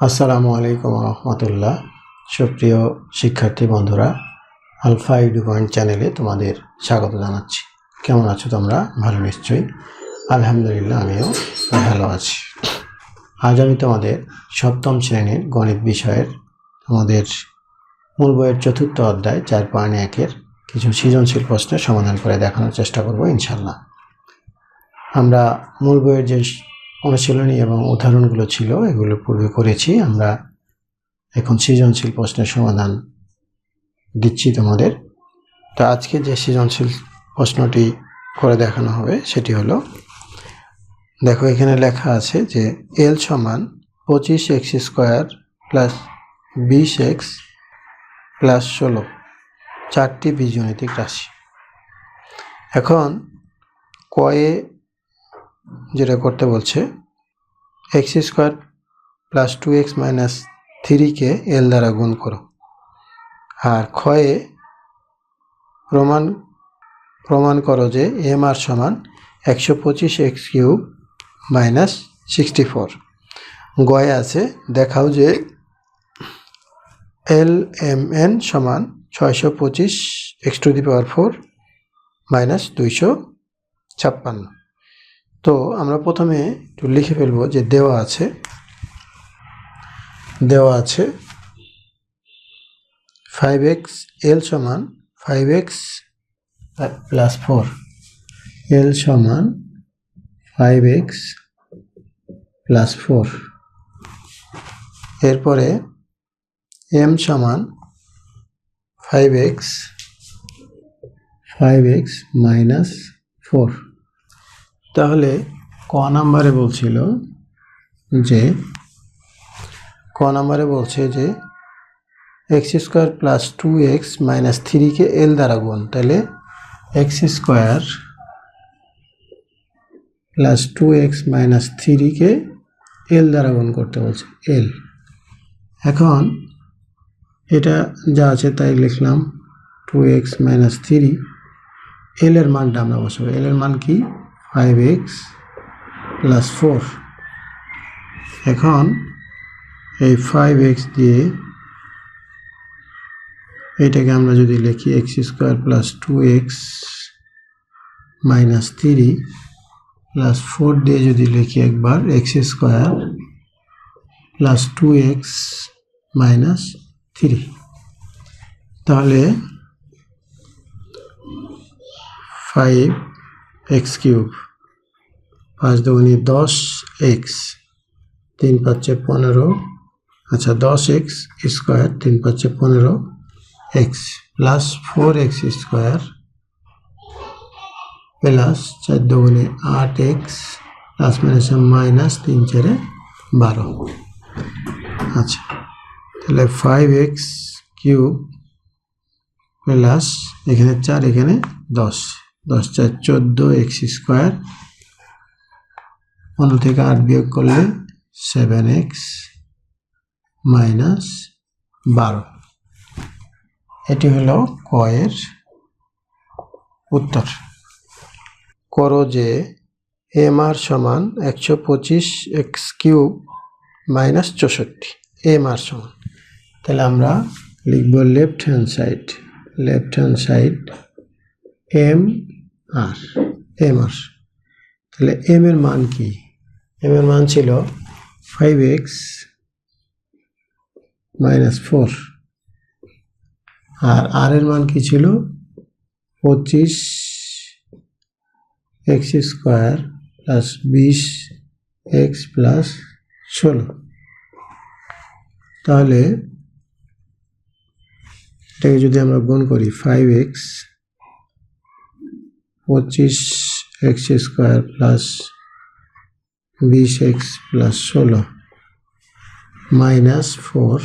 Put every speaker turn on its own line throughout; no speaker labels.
আসসালামু আলাইকুম রহমতুল্লাহ। সুপ্রিয় শিক্ষার্থী বন্ধুরা, আলফা এডু পয়েন্ট চ্যানেলে তোমাদের স্বাগত জানাচ্ছি। কেমন আছো তোমরা? ভালো নিশ্চয়ই। আলহামদুলিল্লাহ, আমিও ভালো আছি। আজ আমি তোমাদের সপ্তম শ্রেণীর গণিত বিষয়ের তোমাদের মূল বইয়ের চতুর্থ অধ্যায় 4.1-এর কিছু সৃজনশীল প্রশ্নের সমাধান করে দেখানোর চেষ্টা করব ইনশাল্লাহ। আমরা মূল বইয়ের যে অনুশীলনী এবং উদাহরণগুলো ছিল এগুলো পূর্বে করেছি। আমরা এখন সৃজনশীল প্রশ্নের সমাধান দিচ্ছি তোমাদের। তো আজকে যে সৃজনশীল প্রশ্নটি করে দেখানো হবে সেটি হলো, দেখো এখানে লেখা আছে যে এল সমান 25x² প্লাস 20x প্লাস 16 চারটি বীজগণিতিক রাশি। এখন কয়ে যেটা করতে বলছে, x² প্লাস 2x মাইনাস 3কে এল দ্বারা গুণ করো। আর ক্ষয়ে প্রমাণ করো যে এম আর সমান 125x³ মাইনাস 64। গয়ে আছে দেখাও যে এল এম এন সমান 625x⁴ মাইনাস 256। তো আমরা প্রথমে একটু লিখে ফেলবো যে দেওয়া আছে 5x এল সমান 5x প্লাস 4, এল সমান 5x প্লাস 4। এরপরে এম সমান 5x মাইনাস 4। তাহলে ক নাম্বারে বলছে যে x² প্লাস 2x মাইনাস 3কে এল দ্বারা গুণ। তাহলে x² প্লাস 2x মাইনাস 3কে এল দ্বারা গুণ করতে বলছে, এল। এখন এটা যা আছে তাই লিখলাম, 2x মাইনাস 3। এল এর মানটা আমরা বসাবো। এল এর মান কি? 5x plus 4। এখন এই 5x দিয়ে এইটাকে আমরা যদি লিখি x² plus 2x minus 3 plus 4 দিয়ে যদি লিখি একবার x² প্লাস 2x মাইনাস 3, তাহলে 5x³ 5 দুগুণে 10x, 3 5 15, আচ্ছা 10x² 3 5 15x plus 4x² plus 4 দুগুণে 8x প্লাস মাইনাস 3 4 12। আচ্ছা, তাহলে 5x³ প্লাস এখানে 4 এখানে 10, 10 4 14x², 15 থেকে 8 বিয়োগ করলে 7x মাইনাস 12। এটি হলো ক এর উত্তর। করো যে এম আর সমান 125x³ মাইনাস 64, এম আর সমান। তাহলে আমরা লিখব left hand side M R. তাহলে এম এর মান কি? এম এর মান ছিল 5x মাইনাস 4, আর আর এর মান কি ছিল? 25x² plus 20x plus 16। তাহলে এটাকে যদি আমরা গুণ করি, 5x 25x² plus 20x plus 16 minus 4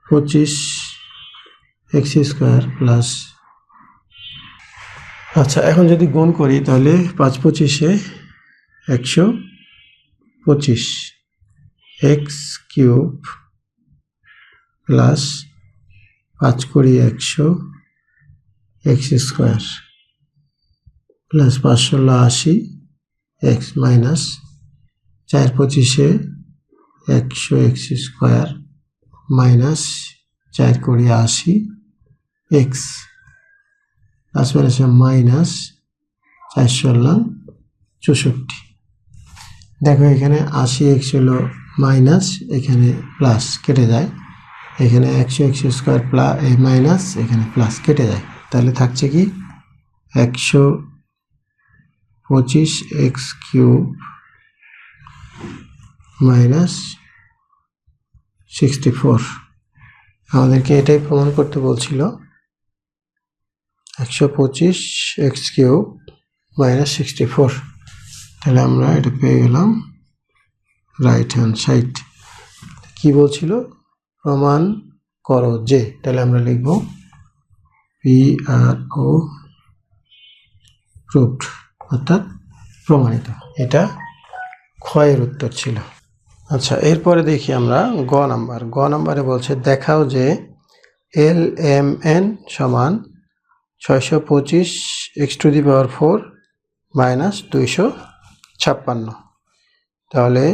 25x² plus, আচ্ছা এখন যদি গুণ করি তাহলে 5 25 125 x³ plus 5 20 100 x² plus 5 16 80 x minus 4 25 100x square minus 4 কোড়ি 80 x plus মাইনাসে মাইনাস 4 64। দেখো এখানে 80x হলো মাইনাস, এখানে প্লাস কেটে যায়, এখানে 100x স্কোয়ার প্লাস মাইনাস, এখানে প্লাস কেটে যায়, তাহলে থাকছে কি 125x কিউব মাইনাস 64। আমাদেরকে এটাই প্রমাণ করতে বলছিল, 125x কিউব মাইনাস 64। তাহলে আমরা এটা পেয়ে গেলাম রাইট হ্যান্ড সাইড। কি বলছিল? প্রমাণ করো যে, তাহলে আমরা লিখব PRO প্রুভড, অর্থাৎ প্রমাণিত। এটা ক্ষয়ের উত্তর ছিল। আচ্ছা, এরপরে দেখি আমরা গ নাম্বার। গ নাম্বারে বলছে দেখাও যে LMN সমান 625x⁴ মাইনাস 256। তাহলে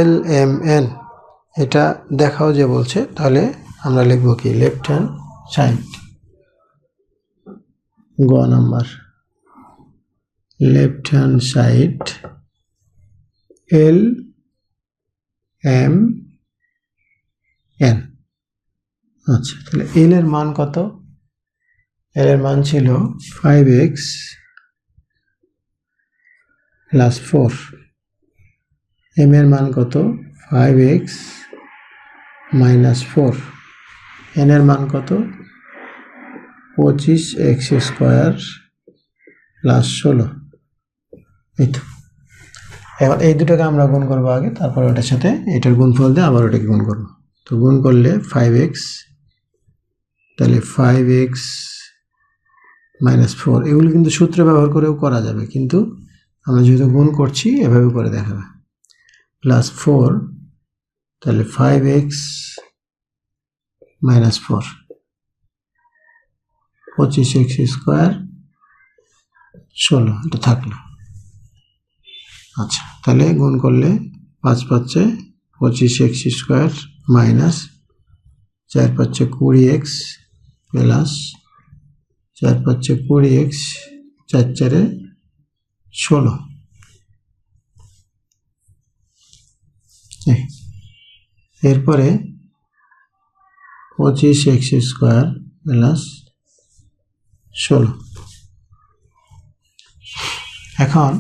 LMN এটা দেখাও যে বলছে, তাহলে আমরা লিখব কি লেফট হ্যান্ড সাইড। গ number left hand side LMN। আচ্ছা, তাহলে L এর মান কত? L এর মান ছিল 5x প্লাস 4। M এর মান কত? 5x minus 4। N এর মান কত? 25x square plus 16। এই তো, এবার এই দুটোকে আমরা গুণ করবো আগে, তারপর ওটার সাথে এটার গুণফল দিয়ে আবার ওটাকে গুণ করবো। তো গুণ করলে 5x, তাহলে 5x মাইনাস 4, এগুলো কিন্তু সূত্র ব্যবহার করেও করা যাবে, কিন্তু আমরা যেহেতু গুণ করছি এভাবে করে দেখাবে। প্লাস 4, তাহলে 5x মাইনাস 4, 25x স্কোয়ার 16, এটা থাকলো। আচ্ছা, তাহলে গুণ করলে 5 5 25x square minus 4 5 20x plus 4 5 20x 4 4 16। এরপরে 25x স্কোয়ার প্লাস 16। এখন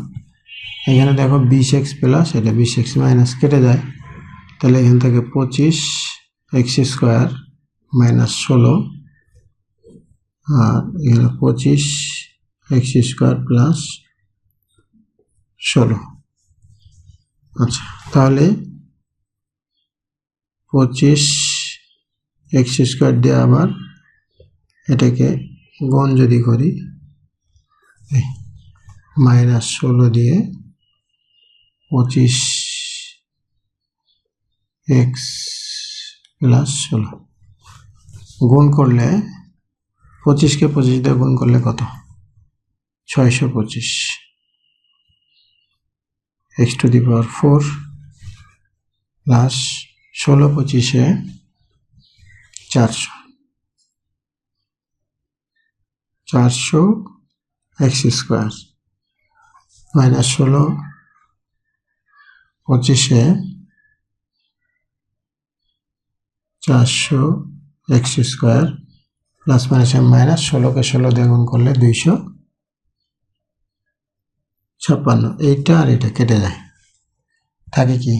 এখানে দেখো 20x প্লাস, এটা 20x মাইনাস কেটে যায়, তাহলে এখান থেকে 25x স্কোয়ার মাইনাস 16, আর এখানে 25x স্কোয়ার প্লাস 16। আচ্ছা, তাহলে 25x স্কোয়ার দিয়ে আবার এটাকে গুণ যদি করি, মাইনাস 16 দিয়ে 25x প্লাস 16 গুণ করলে 25কে 25 দিয়ে গুণ করলে কত? 625 x⁴ plus 16 25 400 x square minus 16 25 400 x square plus minus 16কে 16 দিয়ে গুণ করলে 256। এইটা আর এটা কেটে যায়, থাকে কি?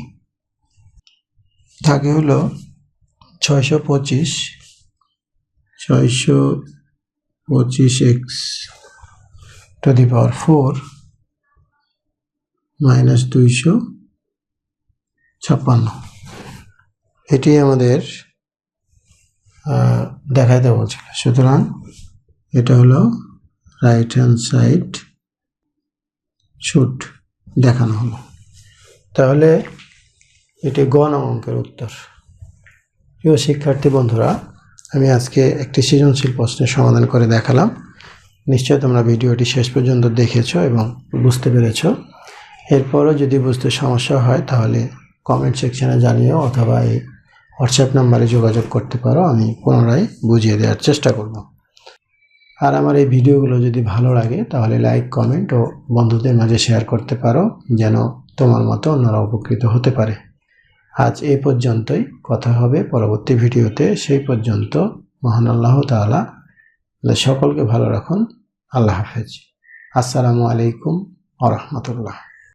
থাকে হলো 625 x⁴ মাইনাস 256। এটি আমাদের দেখাইতে বলছিল। সুতরাং এটা হলো রাইট হ্যান্ড সাইড শুট দেখানো হলো। তাহলে এটি গ নং অঙ্কের উত্তর। প্রিয় শিক্ষার্থী বন্ধুরা, আমি আজকে একটি সৃজনশীল প্রশ্নের সমাধান করে দেখালাম। নিশ্চয় তোমরা ভিডিওটি শেষ পর্যন্ত দেখেছো এবং বুঝতে পেরেছো। এরপরও যদি বুঝতে সমস্যা হয় তাহলে কমেন্ট সেকশনে জানিও, অথবা এই হোয়াটসঅ্যাপ নাম্বারে যোগাযোগ করতে পারো, আমি পুনরায় বুঝিয়ে দেওয়ার চেষ্টা করব। আর আমার এই ভিডিওগুলো যদি ভালো লাগে তাহলে লাইক, কমেন্ট ও বন্ধুদের মাঝে শেয়ার করতে পারো, যেন তোমার মতো অন্যরা উপকৃত হতে পারে। আজ এই পর্যন্তই, কথা হবে পরবর্তী ভিডিওতে। সেই পর্যন্ত মহান আল্লাহ তাআলা সকলকে ভালো রাখুন। আল্লাহ হাফেজ। আসসালামু আলাইকুম ওয়া রাহমাতুল্লাহ।